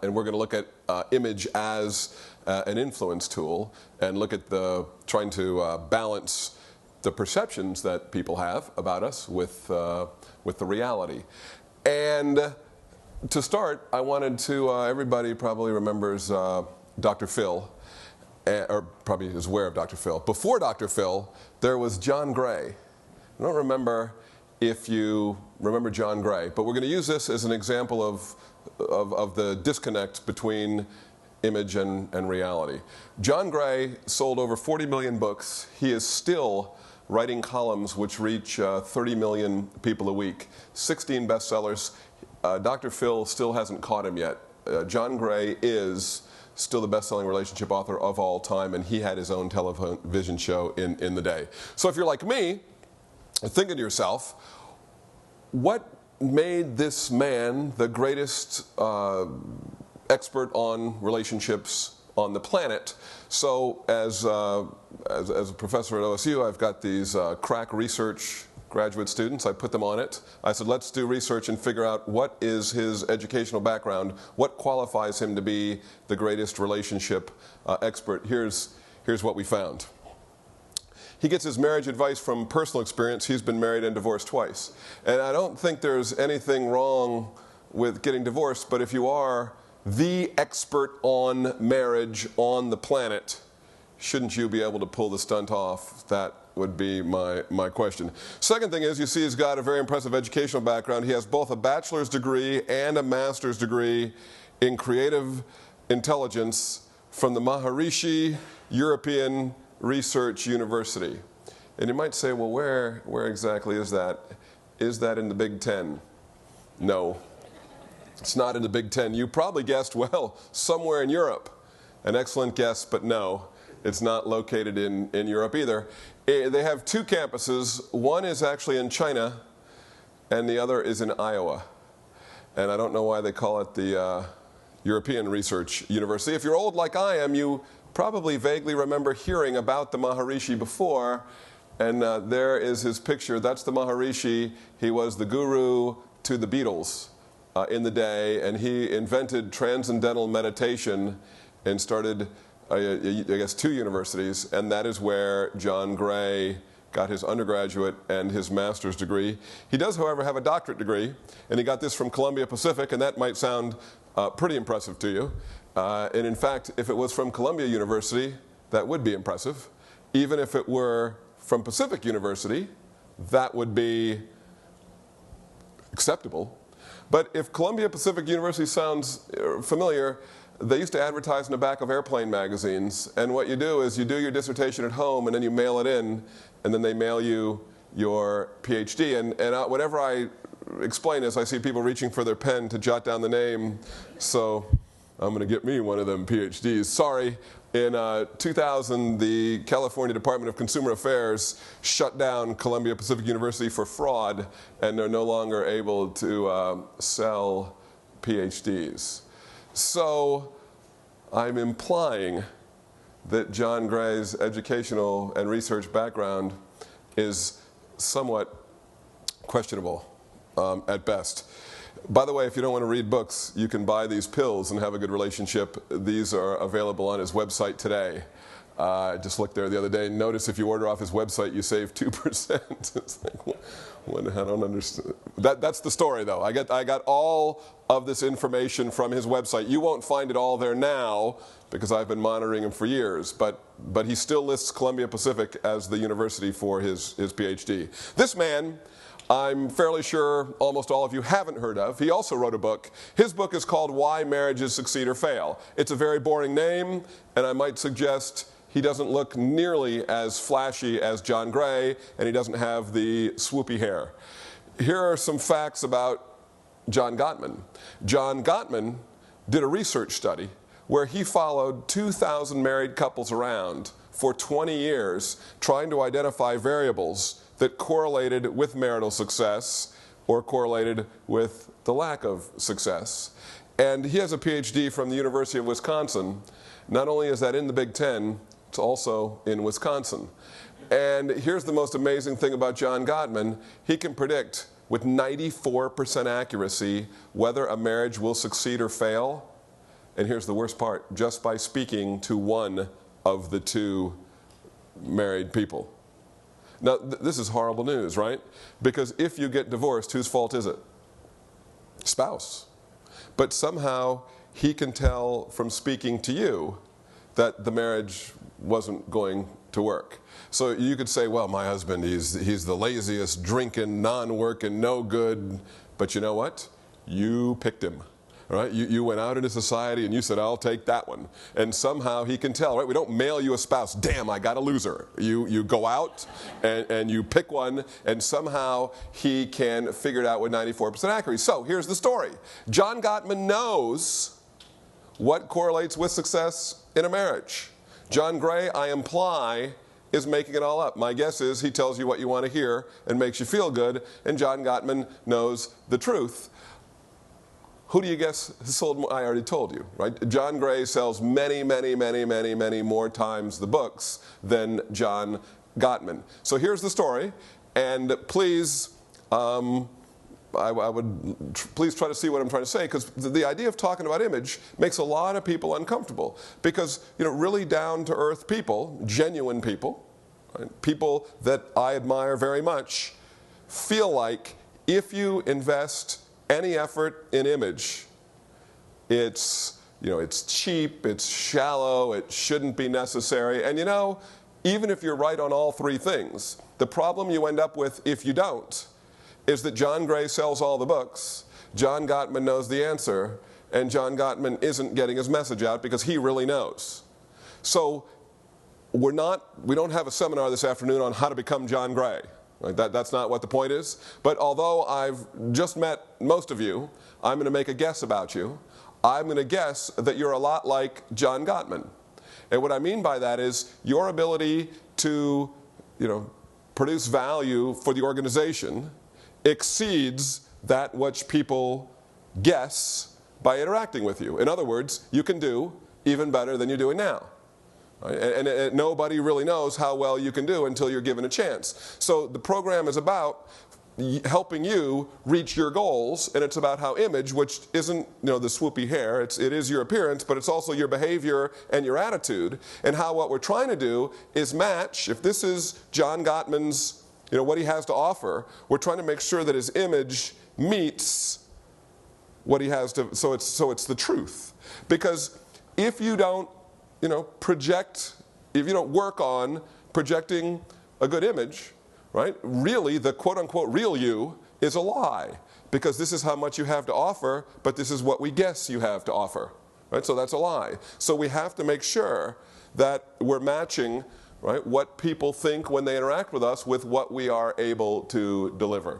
and we're going to look at image as an influence tool and look at trying to balance the perceptions that people have about us with the reality. And to start, I wanted to, everybody probably remembers Dr. Phil, or probably is aware of Dr. Phil. Before Dr. Phil, there was John Gray. I don't remember if you remember John Gray, but we're going to use this as an example of the disconnect between image and reality. John Gray sold over 40 million books. He is still writing columns which reach 30 million people a week, 16 bestsellers. Dr. Phil still hasn't caught him yet. John Gray is still the best-selling relationship author of all time, and he had his own television show in the day. So if you're like me, thinking to yourself, what made this man the greatest expert on relationships on the planet? So as a professor at OSU, I've got these crack research graduate students. I put them on it. I said, let's do research and figure out what is his educational background, what qualifies him to be the greatest relationship expert. Here's what we found. He gets his marriage advice from personal experience. He's been married and divorced twice. And I don't think there's anything wrong with getting divorced, but if you are the expert on marriage on the planet, shouldn't you be able to pull the stunt off? That would be my question. Second thing is, you see he's got a very impressive educational background. He has both a bachelor's degree and a master's degree in creative intelligence from the Maharishi European Research University. And you might say, well, where exactly is that? Is that in the Big Ten? No, it's not in the Big Ten. You probably guessed, well, somewhere in Europe. An excellent guess, but no, it's not located in Europe either. They have two campuses. One is actually in China, and the other is in Iowa. And I don't know why they call it the European Research University. If you're old like I am, you probably vaguely remember hearing about the Maharishi before, and there is his picture. That's the Maharishi. He was the guru to the Beatles in the day, and he invented transcendental meditation and started, I guess, 2 universities, and that is where John Gray got his undergraduate and his master's degree. He does, however, have a doctorate degree, and he got this from Columbia Pacific, and that might sound pretty impressive to you. And in fact, if it was from Columbia University, that would be impressive. Even if it were from Pacific University, that would be acceptable. But if Columbia Pacific University sounds familiar, they used to advertise in the back of airplane magazines. And what you do is you do your dissertation at home, and then you mail it in, and then they mail you your PhD. And whenever I explain this, I see people reaching for their pen to jot down the name. So I'm going to get me one of them PhDs. Sorry. In 2000, the California Department of Consumer Affairs shut down Columbia Pacific University for fraud, and they're no longer able to sell PhDs. So I'm implying that John Gray's educational and research background is somewhat questionable at best. By the way, if you don't want to read books, you can buy these pills and have a good relationship. These are available on his website today. I just looked there the other day. Notice if you order off his website, you save 2%. It's like, I don't understand. That's the story, though. I got all of this information from his website. You won't find it all there now because I've been monitoring him for years. But he still lists Columbia Pacific as the university for his PhD. This man, I'm fairly sure almost all of you haven't heard of. He also wrote a book. His book is called Why Marriages Succeed or Fail. It's a very boring name, and I might suggest he doesn't look nearly as flashy as John Gray, and he doesn't have the swoopy hair. Here are some facts about John Gottman. John Gottman did a research study where he followed 2,000 married couples around for 20 years trying to identify variables that correlated with marital success or correlated with the lack of success. And he has a PhD from the University of Wisconsin. Not only is that in the Big Ten, it's also in Wisconsin. And here's the most amazing thing about John Gottman. He can predict with 94% accuracy whether a marriage will succeed or fail And here's the worst part, just by speaking to one of the two married people. Now, this is horrible news, right? Because if you get divorced, whose fault is it? Spouse. But somehow he can tell from speaking to you that the marriage wasn't going to work. So you could say, well, my husband, he's the laziest, drinking, non-working, no good. But you know what? You picked him. Right? You went out into society and you said, I'll take that one. And somehow he can tell, right? We don't mail you a spouse. Damn, I got a loser. You go out and you pick one, and somehow he can figure it out with 94% accuracy. So here's the story. John Gottman knows what correlates with success in a marriage. John Gray, I imply, is making it all up. My guess is he tells you what you want to hear and makes you feel good, and John Gottman knows the truth. Who do you guess has sold more? I already told you, right? John Gray sells many, many, many, many, many more times the books than John Gottman. So here's the story, and please, please try to see what I'm trying to say, because the idea of talking about image makes a lot of people uncomfortable. Because, you know, really down-to-earth people, genuine people, right, people that I admire very much, feel like if you invest any effort in image, it's cheap, it's shallow, it shouldn't be necessary. And you know, even if you're right on all three things, the problem you end up with if you don't is that John Gray sells all the books, John Gottman knows the answer, and John Gottman isn't getting his message out because he really knows. So we don't have a seminar this afternoon on how to become John Gray. Right? That's not what the point is. But although I've just met most of you, I'm going to make a guess about you. I'm going to guess that you're a lot like John Gottman. And what I mean by that is your ability to, produce value for the organization exceeds that which people guess by interacting with you. In other words, you can do even better than you're doing now. Right? And nobody really knows how well you can do until you're given a chance. So the program is about helping you reach your goals, and it's about how image, which isn't the swoopy hair, it is your appearance, but it's also your behavior and your attitude, and how what we're trying to do is match, if this is John Gottman's, what he has to offer, we're trying to make sure that his image meets what he has to, so it's the truth. Because if you don't if you don't work on projecting a good image, right, really the quote-unquote real you is a lie, because this is how much you have to offer, but this is what we guess you have to offer, right? So that's a lie. So we have to make sure that we're matching, right, what people think when they interact with us with what we are able to deliver.